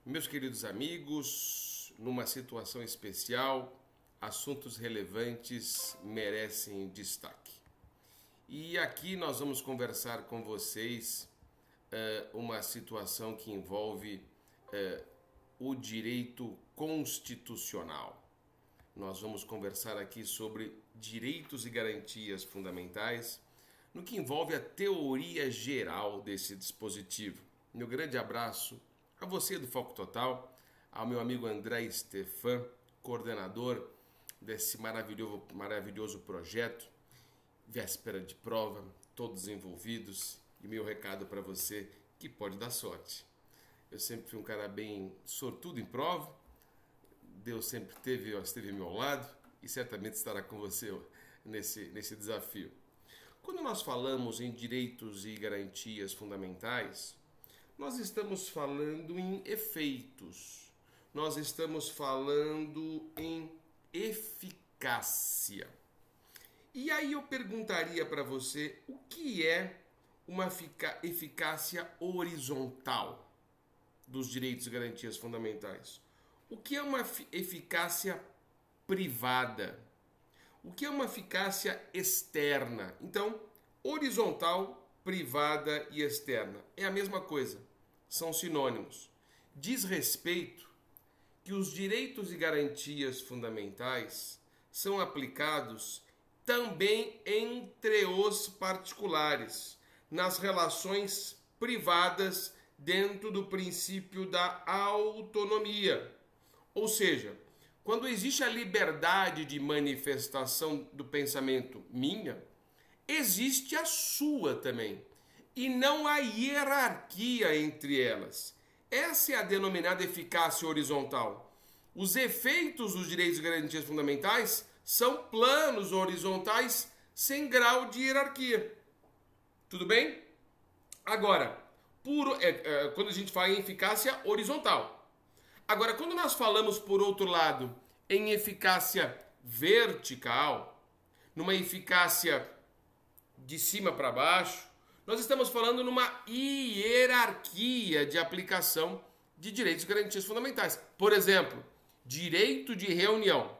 Meus queridos amigos, numa situação especial, assuntos relevantes merecem destaque. E aqui nós vamos conversar com vocês uma situação que envolve o direito constitucional. Nós vamos conversar aqui sobre direitos e garantias fundamentais, no que envolve a teoria geral desse dispositivo. Meu grande abraço a você do Foco Total, ao meu amigo André Stefan, coordenador desse maravilhoso projeto, véspera de prova, todos envolvidos, e meu recado para você que pode dar sorte. Eu sempre fui um cara bem sortudo em prova, Deus sempre esteve ao meu lado e certamente estará com você nesse desafio. Quando nós falamos em direitos e garantias fundamentais, nós estamos falando em efeitos, nós estamos falando em eficácia. E aí eu perguntaria para você o que é uma eficácia horizontal dos direitos e garantias fundamentais? O que é uma eficácia privada? O que é uma eficácia externa? Então, horizontal, privada e externa é a mesma coisa, são sinônimos. Diz respeito que os direitos e garantias fundamentais são aplicados também entre os particulares, nas relações privadas dentro do princípio da autonomia. Ou seja, quando existe a liberdade de manifestação do pensamento minha, existe a sua também, e não há hierarquia entre elas. Essa é a denominada eficácia horizontal. Os efeitos dos direitos e garantias fundamentais são planos horizontais sem grau de hierarquia. Tudo bem? Agora, quando a gente fala em eficácia horizontal. Agora, quando nós falamos, por outro lado, em eficácia vertical, numa eficácia de cima para baixo, nós estamos falando numa hierarquia de aplicação de direitos e garantias fundamentais. Por exemplo, direito de reunião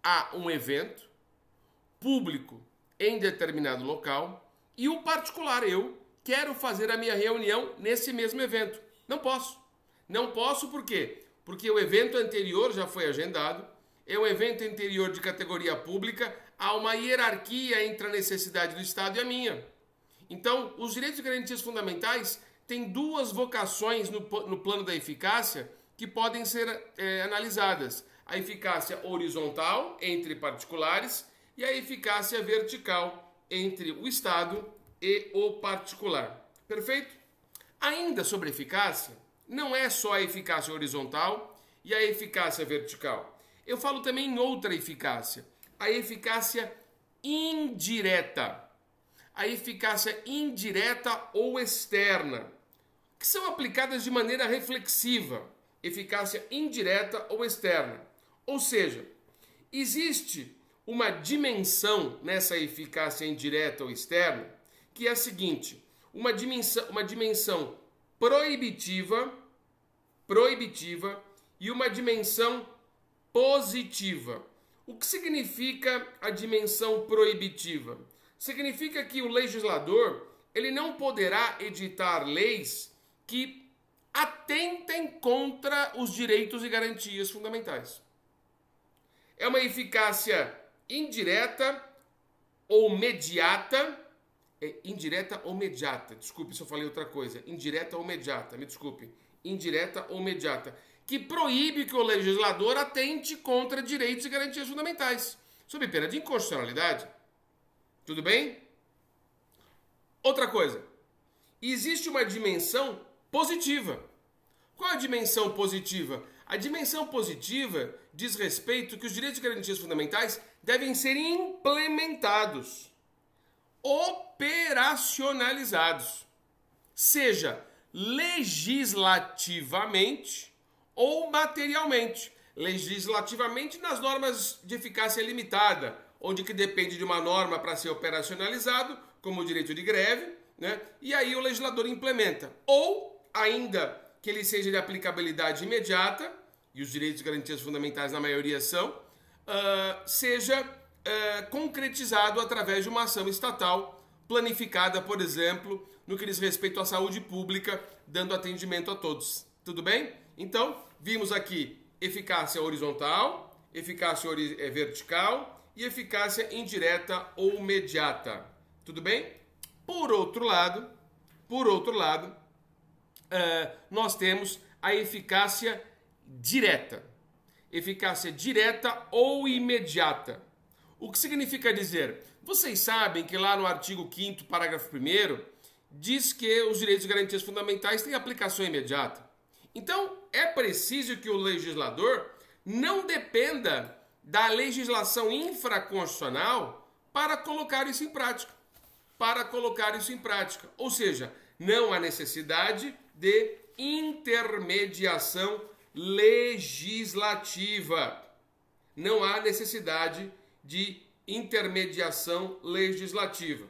a um evento público em determinado local e o particular, eu quero fazer a minha reunião nesse mesmo evento. Não posso. Não posso por quê? Porque o evento anterior já foi agendado, é um evento anterior de categoria pública, há uma hierarquia entre a necessidade do Estado e a minha. Então, os direitos e garantias fundamentais têm duas vocações no plano da eficácia que podem ser analisadas. A eficácia horizontal entre particulares e a eficácia vertical entre o Estado e o particular. Perfeito? Ainda sobre eficácia, não é só a eficácia horizontal e a eficácia vertical. Eu falo também em outra eficácia, a eficácia indireta. A eficácia indireta ou externa, que são aplicadas de maneira reflexiva. Eficácia indireta ou externa. Ou seja, existe uma dimensão nessa eficácia indireta ou externa, que é a seguinte, uma dimensão proibitiva e uma dimensão positiva. O que significa a dimensão proibitiva? Significa que o legislador ele não poderá editar leis que atentem contra os direitos e garantias fundamentais. É uma eficácia indireta ou mediata. Indireta ou mediata. Desculpe se eu falei outra coisa. Indireta ou mediata. Me desculpe. Indireta ou mediata. Que proíbe que o legislador atente contra direitos e garantias fundamentais, sob pena de inconstitucionalidade. Tudo bem? Outra coisa. Existe uma dimensão positiva. Qual é a dimensão positiva? A dimensão positiva diz respeito que os direitos e garantias fundamentais devem ser implementados, operacionalizados, seja legislativamente ou materialmente. Legislativamente nas normas de eficácia limitada, onde que depende de uma norma para ser operacionalizado, como o direito de greve, né? E aí o legislador implementa. Ou ainda que ele seja de aplicabilidade imediata, e os direitos e garantias fundamentais na maioria são, seja concretizado através de uma ação estatal planificada, por exemplo, no que diz respeito à saúde pública, dando atendimento a todos. Tudo bem? Então, vimos aqui eficácia horizontal, eficácia vertical e eficácia indireta ou imediata. Tudo bem? Por outro lado, nós temos a eficácia direta. Eficácia direta ou imediata. O que significa dizer? Vocês sabem que lá no artigo 5º, parágrafo 1º, diz que os direitos e garantias fundamentais têm aplicação imediata. Então, é preciso que o legislador não dependa da legislação infraconstitucional para colocar isso em prática. Ou seja, não há necessidade de intermediação legislativa. Não há necessidade de intermediação legislativa.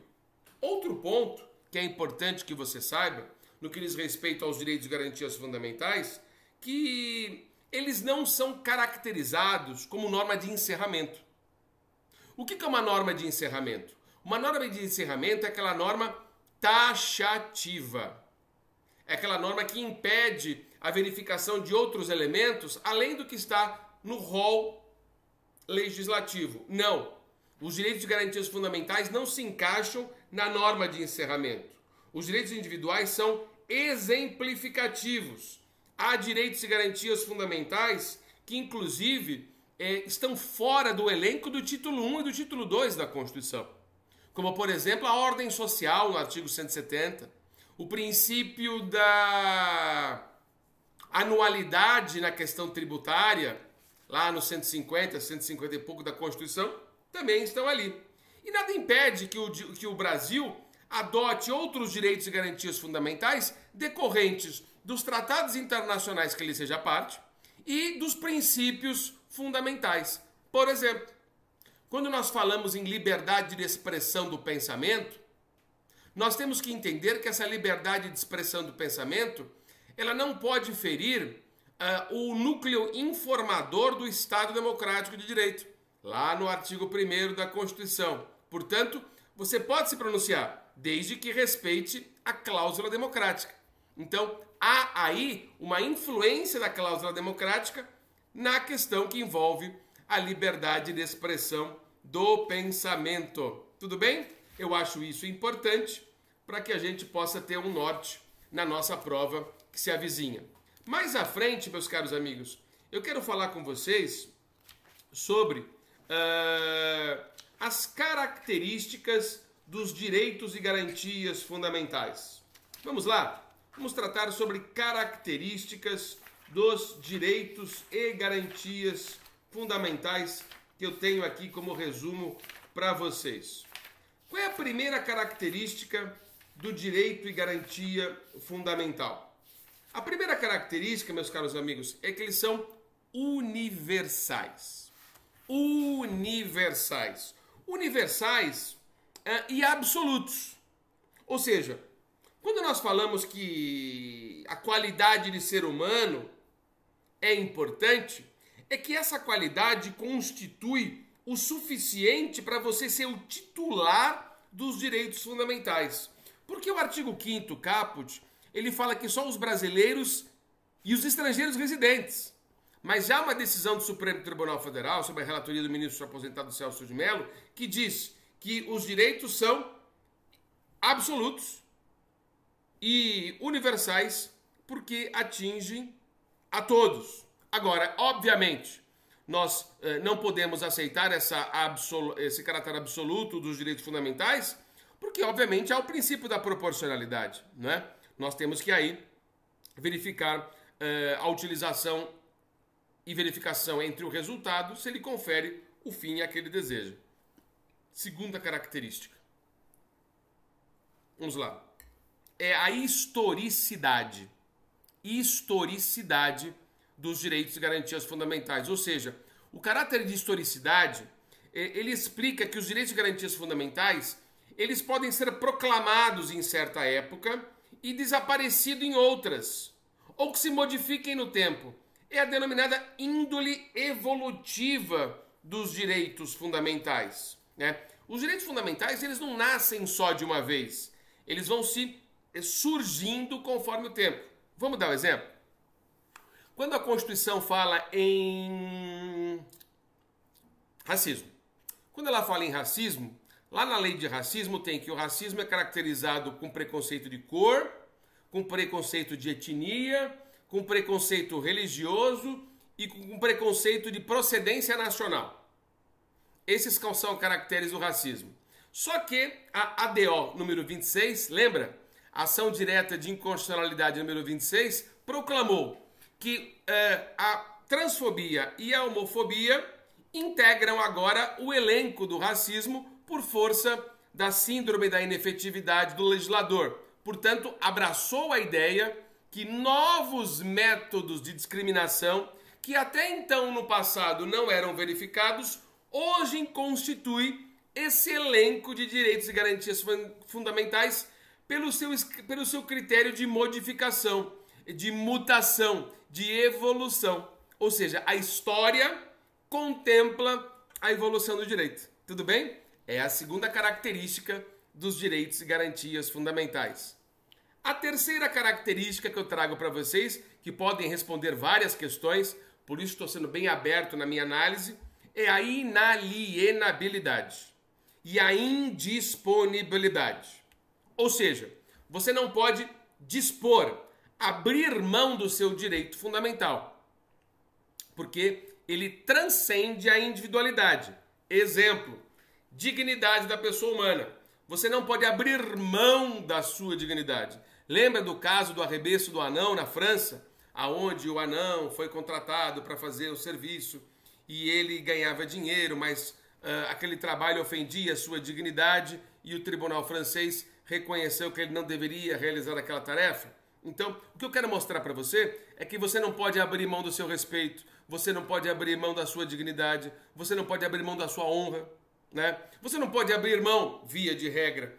Outro ponto que é importante que você saiba, no que diz respeito aos direitos e garantias fundamentais, que eles não são caracterizados como norma de encerramento. O que é uma norma de encerramento? Uma norma de encerramento é aquela norma taxativa. É aquela norma que impede a verificação de outros elementos além do que está no rol legislativo. Não. Os direitos e garantias fundamentais não se encaixam na norma de encerramento. Os direitos individuais são exemplificativos. Há direitos e garantias fundamentais que, inclusive, estão fora do elenco do título 1 e do título 2 da Constituição. Como, por exemplo, a ordem social, no artigo 170, o princípio da anualidade na questão tributária, lá no 150 e pouco da Constituição, também estão ali. E nada impede que o Brasil adote outros direitos e garantias fundamentais decorrentes dos tratados internacionais que ele seja parte e dos princípios fundamentais. Por exemplo, quando nós falamos em liberdade de expressão do pensamento, nós temos que entender que essa liberdade de expressão do pensamento, ela não pode ferir o núcleo informador do Estado Democrático de Direito, lá no artigo 1º da Constituição. Portanto, você pode se pronunciar, desde que respeite a cláusula democrática. Então, há aí uma influência da cláusula democrática na questão que envolve a liberdade de expressão do pensamento. Tudo bem? Eu acho isso importante para que a gente possa ter um norte na nossa prova que se avizinha. Mais à frente, meus caros amigos, eu quero falar com vocês sobre as características dos direitos e garantias fundamentais. Vamos lá? Vamos tratar sobre características dos direitos e garantias fundamentais que eu tenho aqui como resumo para vocês. Qual é a primeira característica do direito e garantia fundamental? A primeira característica, meus caros amigos, é que eles são universais. Universais e absolutos. Ou seja, quando nós falamos que a qualidade de ser humano é importante, é que essa qualidade constitui o suficiente para você ser o titular dos direitos fundamentais. Porque o artigo 5º, caput, ele fala que só os brasileiros e os estrangeiros residentes. Mas já há uma decisão do Supremo Tribunal Federal, sob a relatoria do ministro aposentado Celso de Mello, que diz que os direitos são absolutos e universais porque atingem a todos. Agora, obviamente, nós não podemos aceitar esse caráter absoluto dos direitos fundamentais, porque, obviamente, há o princípio da proporcionalidade, né? Nós temos que aí verificar a utilização e verificação entre o resultado, se ele confere o fim a que ele deseja. Segunda característica. Vamos lá. É a historicidade. Historicidade dos direitos e garantias fundamentais. Ou seja, o caráter de historicidade, ele explica que os direitos e garantias fundamentais, eles podem ser proclamados em certa época e desaparecido em outras. ou que se modifiquem no tempo. É a denominada índole evolutiva dos direitos fundamentais, né? Os direitos fundamentais, eles não nascem só de uma vez. Eles vão se surgindo conforme o tempo. Vamos dar um exemplo? Quando a Constituição fala em racismo, quando ela fala em racismo, lá na lei de racismo tem que o racismo é caracterizado com preconceito de cor, com preconceito de etnia, com preconceito religioso e com preconceito de procedência nacional. Esses são caracteres do racismo. Só que a ADO número 26, lembra? Ação direta de inconstitucionalidade número 26, proclamou que a transfobia e a homofobia integram agora o elenco do racismo por força da síndrome da inefetividade do legislador. Portanto, abraçou a ideia que novos métodos de discriminação, que até então no passado não eram verificados, hoje constitui esse elenco de direitos e garantias fundamentais pelo seu critério de modificação, de mutação, de evolução. Ou seja, a história contempla a evolução do direito. Tudo bem? É a segunda característica dos direitos e garantias fundamentais. A terceira característica que eu trago para vocês, que podem responder várias questões, por isso estou sendo bem aberto na minha análise, é a inalienabilidade e a indisponibilidade. Ou seja, você não pode dispor, abrir mão do seu direito fundamental, porque ele transcende a individualidade. Exemplo, dignidade da pessoa humana. Você não pode abrir mão da sua dignidade. Lembra do caso do arremesso do anão na França, aonde o anão foi contratado para fazer o serviço e ele ganhava dinheiro, mas aquele trabalho ofendia a sua dignidade e o tribunal francês reconheceu que ele não deveria realizar aquela tarefa? Então, o que eu quero mostrar para você é que você não pode abrir mão do seu respeito, você não pode abrir mão da sua dignidade, você não pode abrir mão da sua honra, né? Você não pode abrir mão, via de regra,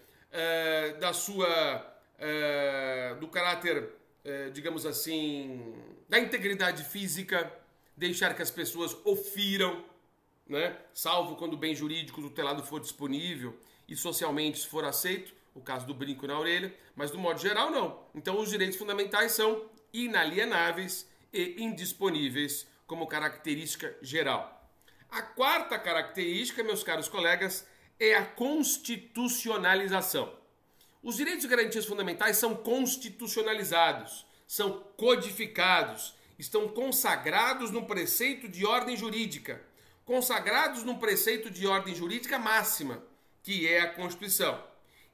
do caráter, digamos assim, da integridade física, deixar que as pessoas o firam, né? Salvo quando o bem jurídico tutelado for disponível e socialmente for aceito, o caso do brinco na orelha, mas do modo geral não. Então os direitos fundamentais são inalienáveis e indisponíveis como característica geral. A quarta característica, meus caros colegas, é a constitucionalização. Os direitos e garantias fundamentais são constitucionalizados, são codificados, estão consagrados no preceito de ordem jurídica, consagrados num preceito de ordem jurídica máxima, que é a Constituição.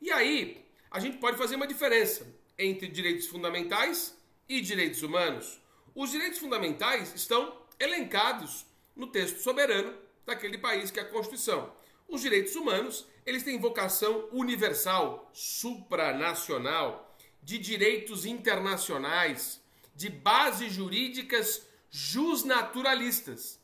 E aí, a gente pode fazer uma diferença entre direitos fundamentais e direitos humanos. Os direitos fundamentais estão elencados no texto soberano daquele país que é a Constituição. Os direitos humanos, eles têm vocação universal, supranacional, de direitos internacionais, de bases jurídicas jusnaturalistas,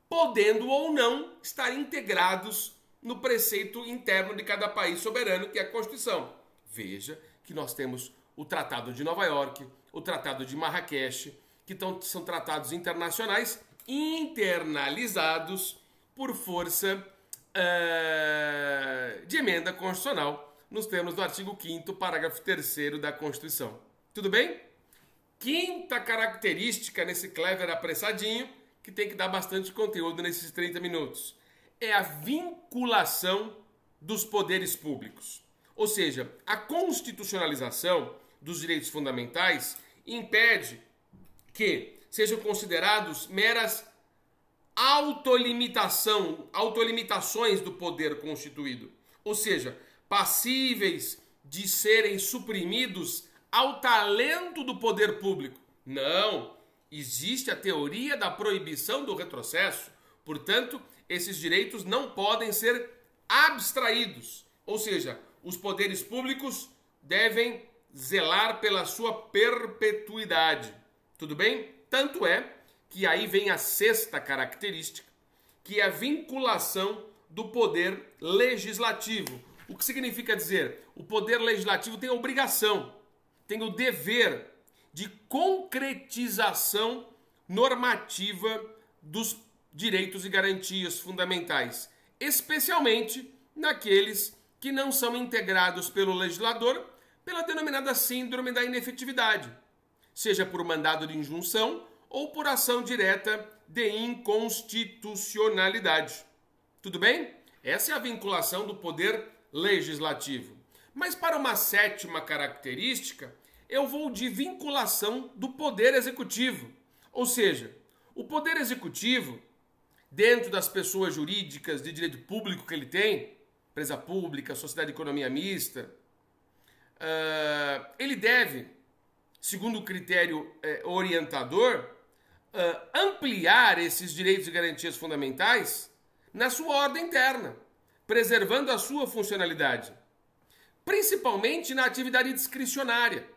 podendo ou não estar integrados no preceito interno de cada país soberano, que é a Constituição. Veja que nós temos o Tratado de Nova York, o Tratado de Marrakech, que são tratados internacionais internalizados por força de emenda constitucional, nos termos do artigo 5º, parágrafo 3º da Constituição. Tudo bem? Quinta característica nesse clever apressadinho, que tem que dar bastante conteúdo nesses 30 minutos, é a vinculação dos poderes públicos. Ou seja, a constitucionalização dos direitos fundamentais impede que sejam considerados meras autolimitações do poder constituído. Ou seja, passíveis de serem suprimidos ao talento do poder público. Não, existe a teoria da proibição do retrocesso. Portanto, esses direitos não podem ser abstraídos. Ou seja, os poderes públicos devem zelar pela sua perpetuidade. Tudo bem? Tanto é que aí vem a sexta característica, que é a vinculação do poder legislativo. O que significa dizer? O poder legislativo tem a obrigação, tem o dever de concretização normativa dos direitos e garantias fundamentais, especialmente naqueles que não são integrados pelo legislador pela denominada síndrome da inefetividade, seja por mandado de injunção ou por ação direta de inconstitucionalidade. Tudo bem? Essa é a vinculação do poder legislativo. Mas para uma sétima característica, eu vou de vinculação do poder executivo. Ou seja, o poder executivo, dentro das pessoas jurídicas de direito público que ele tem, empresa pública, sociedade de economia mista, ele deve, segundo o critério orientador, ampliar esses direitos e garantias fundamentais na sua ordem interna, preservando a sua funcionalidade, principalmente na atividade discricionária.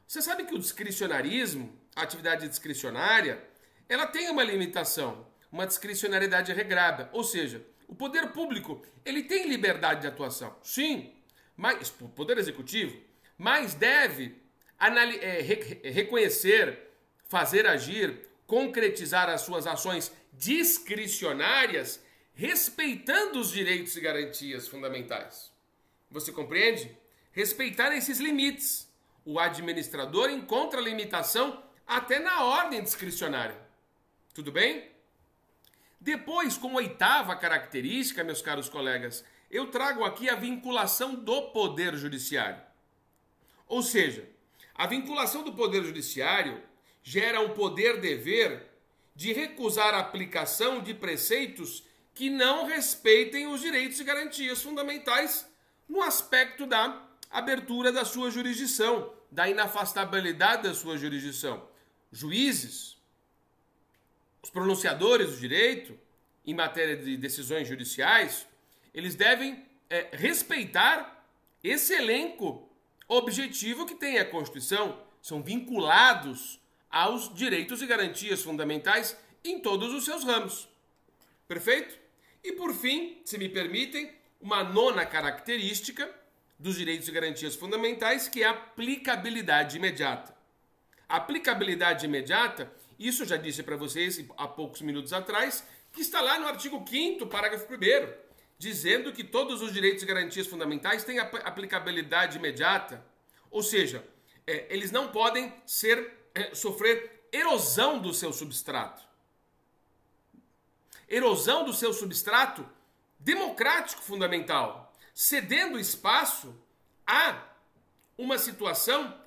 Você sabe que o discricionarismo, a atividade discricionária, ela tem uma limitação, uma discricionariedade regrada, ou seja, o poder público, ele tem liberdade de atuação, sim, mas o poder executivo, mas deve reconhecer, fazer agir, concretizar as suas ações discricionárias, respeitando os direitos e garantias fundamentais. Você compreende? Respeitar esses limites. O administrador encontra limitação até na ordem discricionária. Tudo bem? Depois, como oitava característica, meus caros colegas, eu trago aqui a vinculação do Poder Judiciário. Ou seja, a vinculação do Poder Judiciário gera um poder-dever de recusar a aplicação de preceitos que não respeitem os direitos e garantias fundamentais no aspecto da abertura da sua jurisdição, da inafastabilidade da sua jurisdição. Juízes, os pronunciadores do direito, em matéria de decisões judiciais, eles devem respeitar esse elenco objetivo que tem a Constituição, são vinculados aos direitos e garantias fundamentais em todos os seus ramos. Perfeito? E por fim, se me permitem, uma nona característica dos direitos e garantias fundamentais, que é a aplicabilidade imediata. A aplicabilidade imediata, isso eu já disse para vocês há poucos minutos atrás, que está lá no artigo 5º, parágrafo 1º, dizendo que todos os direitos e garantias fundamentais têm aplicabilidade imediata. Ou seja, eles não podem sofrer erosão do seu substrato. Erosão do seu substrato democrático fundamental, cedendo espaço a uma situação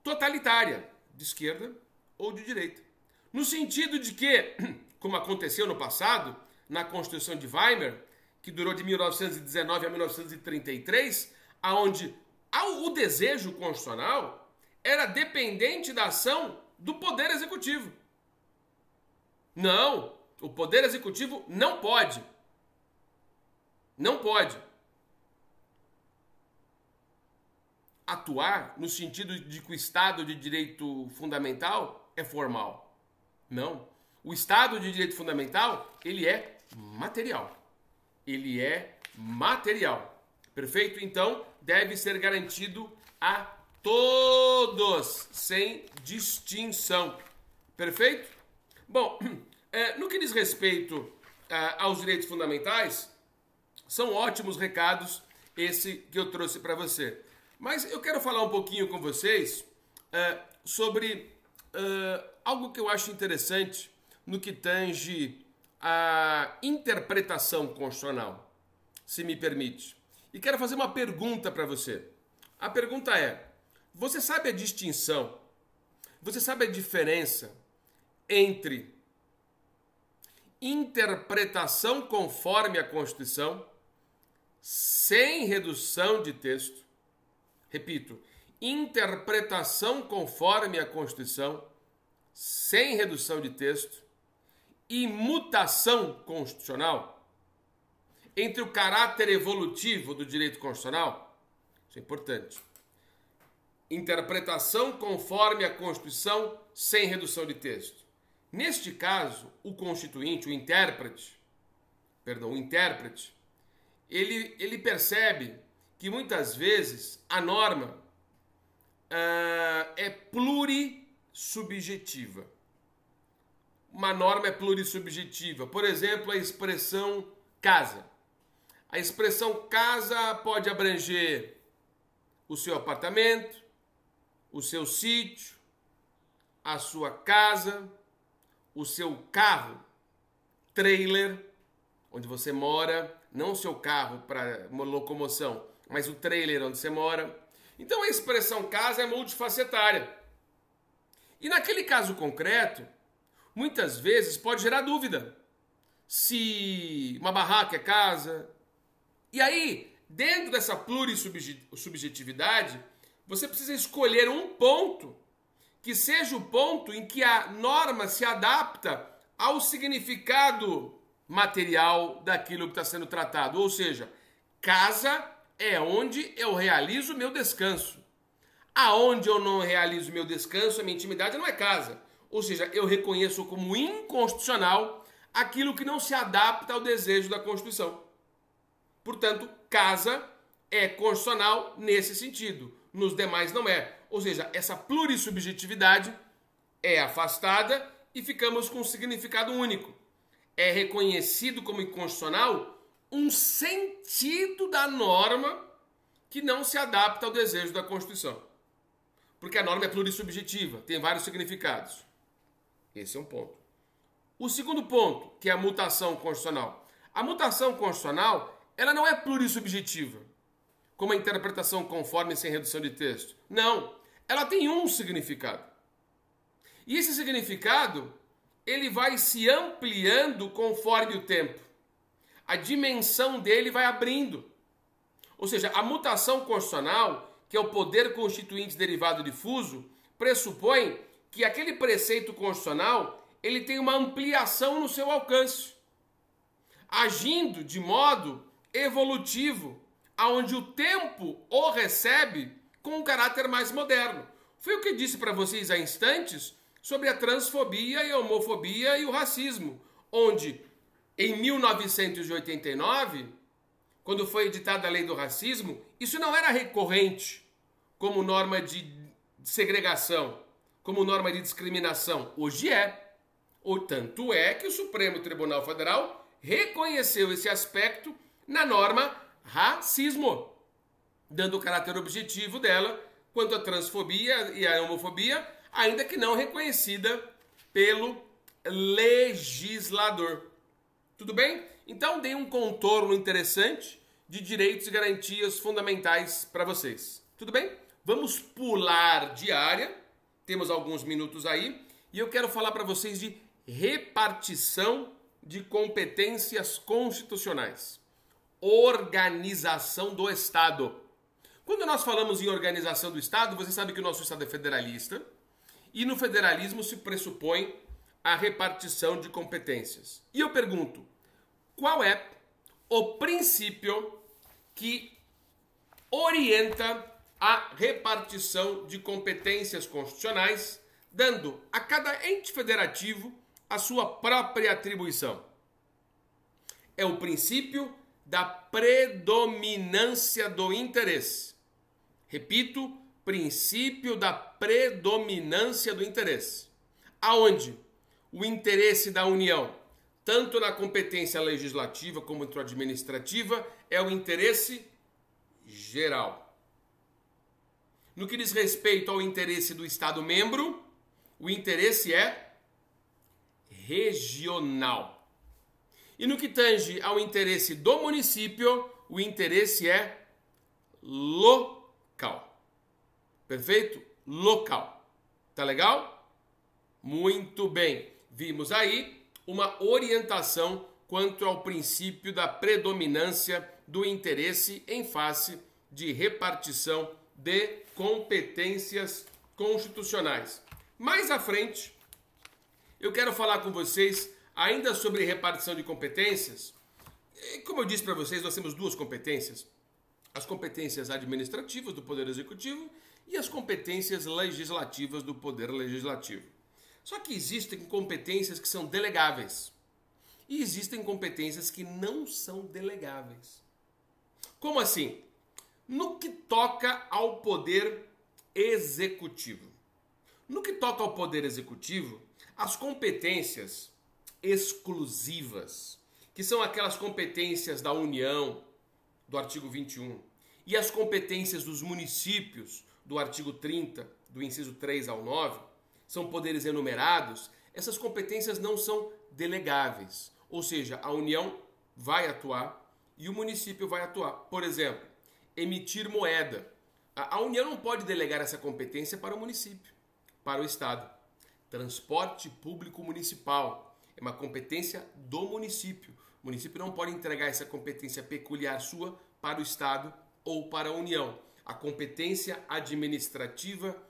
totalitária, de esquerda ou de direita. No sentido de que, como aconteceu no passado, na Constituição de Weimar, que durou de 1919 a 1933, onde o desejo constitucional era dependente da ação do Poder Executivo. Não, o Poder Executivo não pode atuar no sentido de que o Estado de Direito Fundamental é formal. Não. O Estado de Direito Fundamental, ele é material. Ele é material. Perfeito? Então, deve ser garantido a todos, sem distinção. Perfeito? Bom, no que diz respeito aos direitos fundamentais, são ótimos recados esse que eu trouxe para você. Mas eu quero falar um pouquinho com vocês sobre algo que eu acho interessante no que tange a interpretação constitucional, se me permite. E quero fazer uma pergunta para você. A pergunta é: você sabe a distinção, você sabe a diferença entre interpretação conforme a Constituição, sem redução de texto? Repito, interpretação conforme a Constituição, sem redução de texto, e mutação constitucional? Entre o caráter evolutivo do direito constitucional? Isso é importante. Interpretação conforme a Constituição, sem redução de texto. Neste caso, o constituinte, o intérprete, ele percebe que muitas vezes a norma é plurissubjetiva. Uma norma é plurissubjetiva. Por exemplo, a expressão casa. A expressão casa pode abranger o seu apartamento, o seu sítio, a sua casa, o seu carro, trailer, onde você mora, não o seu carro para locomoção, mas o trailer onde você mora. Então a expressão casa é multifacetária. E naquele caso concreto, muitas vezes pode gerar dúvida se uma barraca é casa. E aí, dentro dessa plurissubjetividade, você precisa escolher um ponto que seja o ponto em que a norma se adapta ao significado material daquilo que está sendo tratado. Ou seja, casa é onde eu realizo meu descanso. Aonde eu não realizo meu descanso, a minha intimidade não é casa. Ou seja, eu reconheço como inconstitucional aquilo que não se adapta ao desejo da Constituição. Portanto, casa é constitucional nesse sentido. Nos demais não é. Ou seja, essa plurissubjetividade é afastada e ficamos com um significado único. É reconhecido como inconstitucional um sentido da norma que não se adapta ao desejo da Constituição. Porque a norma é plurissubjetiva, tem vários significados. Esse é um ponto. O segundo ponto, que é a mutação constitucional. A mutação constitucional, ela não é plurissubjetiva, como a interpretação conforme sem redução de texto. Não, ela tem um significado. E esse significado, ele vai se ampliando conforme o tempo. A dimensão dele vai abrindo. Ou seja, a mutação constitucional, que é o poder constituinte derivado difuso, pressupõe que aquele preceito constitucional ele tem uma ampliação no seu alcance, agindo de modo evolutivo, aonde o tempo o recebe com um caráter mais moderno. Foi o que eu disse para vocês há instantes sobre a transfobia e a homofobia e o racismo, onde em 1989, quando foi editada a lei do racismo, isso não era recorrente como norma de segregação, como norma de discriminação. Hoje é. O tanto é que o Supremo Tribunal Federal reconheceu esse aspecto na norma racismo, dando o caráter objetivo dela quanto à transfobia e à homofobia, ainda que não reconhecida pelo legislador. Tudo bem? Então dei um contorno interessante de direitos e garantias fundamentais para vocês. Tudo bem? Vamos pular de área, temos alguns minutos aí, e eu quero falar para vocês de repartição de competências constitucionais. Organização do Estado. Quando nós falamos em organização do Estado, você sabe que o nosso Estado é federalista, e no federalismo se pressupõe a repartição de competências. E eu pergunto, qual é o princípio que orienta a repartição de competências constitucionais, dando a cada ente federativo a sua própria atribuição? É o princípio da predominância do interesse. Repito, princípio da predominância do interesse. Aonde o interesse da União, tanto na competência legislativa como na administrativa, é o interesse geral. No que diz respeito ao interesse do Estado-membro, o interesse é regional. E no que tange ao interesse do município, o interesse é local. Perfeito? Local. Tá legal? Muito bem. Vimos aí uma orientação quanto ao princípio da predominância do interesse em face de repartição de competências constitucionais. Mais à frente, eu quero falar com vocês ainda sobre repartição de competências. Como eu disse para vocês, nós temos duas competências. As competências administrativas do Poder Executivo e as competências legislativas do Poder Legislativo. Só que existem competências que são delegáveis e existem competências que não são delegáveis. Como assim? No que toca ao Poder executivo. No que toca ao poder executivo, as competências exclusivas, que são aquelas competências da União, do artigo 21, e as competências dos municípios, do artigo 30, do inciso 3 ao 9, são poderes enumerados. Essas competências não são delegáveis, ou seja, a União vai atuar e o município vai atuar. Por exemplo, emitir moeda. A União não pode delegar essa competência para o município, para o Estado. Transporte público municipal é uma competência do município. O município não pode entregar essa competência peculiar sua para o Estado ou para a União. A competência administrativa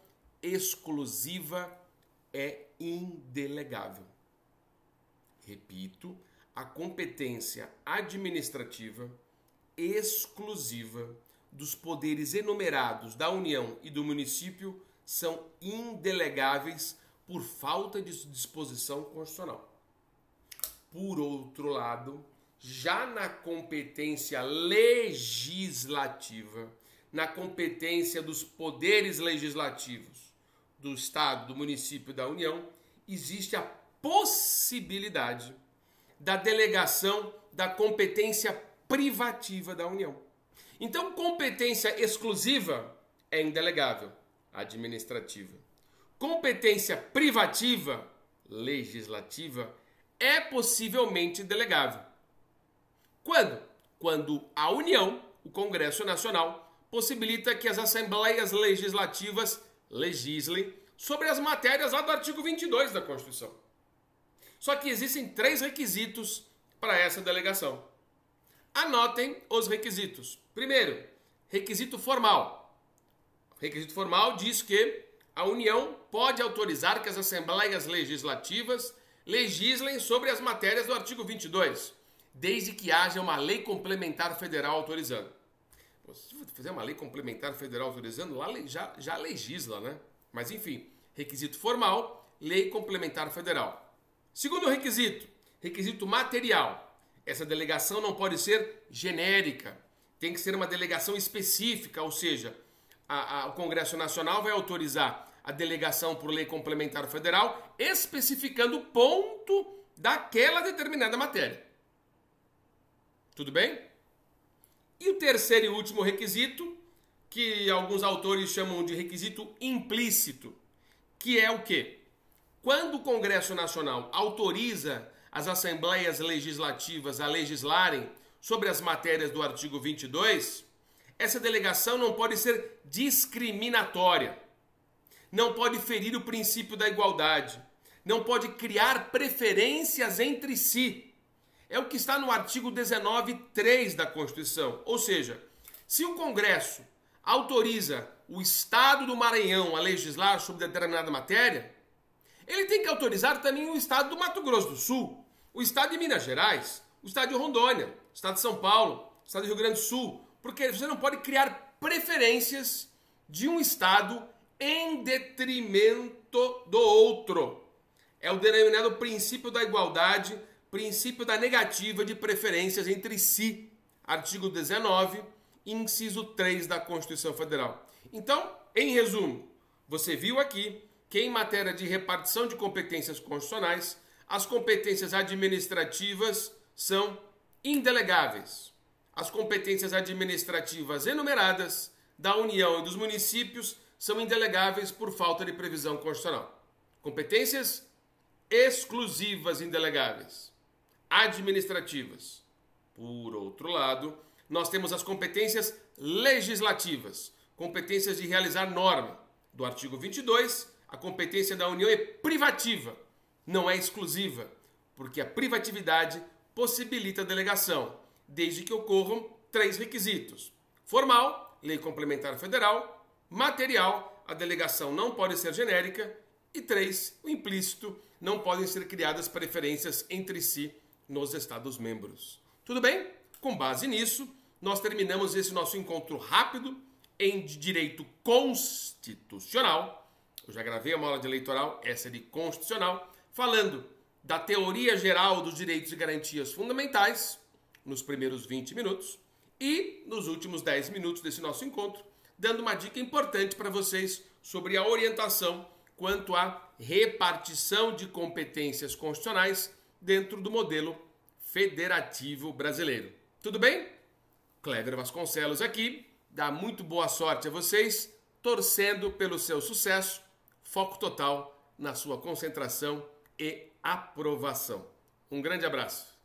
exclusiva é indelegável. Repito, a competência administrativa exclusiva dos poderes enumerados da União e do município são indelegáveis por falta de disposição constitucional. Por outro lado, já na competência legislativa, na competência dos poderes legislativos do Estado, do município e da União, existe a possibilidade da delegação da competência privativa da União. Então, competência exclusiva é indelegável, administrativa. Competência privativa, legislativa, é possivelmente delegável. Quando? Quando a União, o Congresso Nacional, possibilita que as Assembleias Legislativas legislem sobre as matérias lá do artigo 22 da Constituição. Só que existem 3 requisitos para essa delegação. Anotem os requisitos. Primeiro, requisito formal. O requisito formal diz que a União pode autorizar que as Assembleias Legislativas legislem sobre as matérias do artigo 22, desde que haja uma lei complementar federal autorizando. Se fizer uma lei complementar federal autorizando, lá já legisla, né? Mas enfim, requisito formal, lei complementar federal. Segundo requisito, requisito material. Essa delegação não pode ser genérica, tem que ser uma delegação específica, ou seja, o Congresso Nacional vai autorizar a delegação por lei complementar federal, especificando o ponto daquela determinada matéria. Tudo bem? E o terceiro e último requisito, que alguns autores chamam de requisito implícito, que é o quê? Quando o Congresso Nacional autoriza as Assembleias Legislativas a legislarem sobre as matérias do artigo 22, essa delegação não pode ser discriminatória, não pode ferir o princípio da igualdade, não pode criar preferências entre si. É o que está no artigo 19.3 da Constituição. Ou seja, se o Congresso autoriza o Estado do Maranhão a legislar sobre determinada matéria, ele tem que autorizar também o Estado do Mato Grosso do Sul, o Estado de Minas Gerais, o Estado de Rondônia, o Estado de São Paulo, o Estado do Rio Grande do Sul, porque você não pode criar preferências de um Estado em detrimento do outro. É o denominado princípio da igualdade, princípio da negativa de preferências entre si. Artigo 19, inciso 3 da Constituição Federal. Então, em resumo, você viu aqui que em matéria de repartição de competências constitucionais, as competências administrativas são indelegáveis. As competências administrativas enumeradas da União e dos municípios são indelegáveis por falta de previsão constitucional. Competências exclusivas indelegáveis, administrativas. Por outro lado, nós temos as competências legislativas, competências de realizar norma. Do artigo 22, a competência da União é privativa, não é exclusiva, porque a privatividade possibilita a delegação, desde que ocorram 3 requisitos. Formal, lei complementar federal. Material, a delegação não pode ser genérica. E 3, o implícito, não podem ser criadas preferências entre si nos Estados-membros. Tudo bem? Com base nisso, nós terminamos esse nosso encontro rápido em direito constitucional. Eu já gravei uma aula de eleitoral, essa é de constitucional, falando da teoria geral dos direitos e garantias fundamentais, nos primeiros 20 minutos, e nos últimos 10 minutos desse nosso encontro, dando uma dica importante para vocês sobre a orientação quanto à repartição de competências constitucionais dentro do modelo federativo brasileiro. Tudo bem? Cléber Vasconcelos aqui, dá muito boa sorte a vocês, torcendo pelo seu sucesso, foco total na sua concentração e aprovação. Um grande abraço.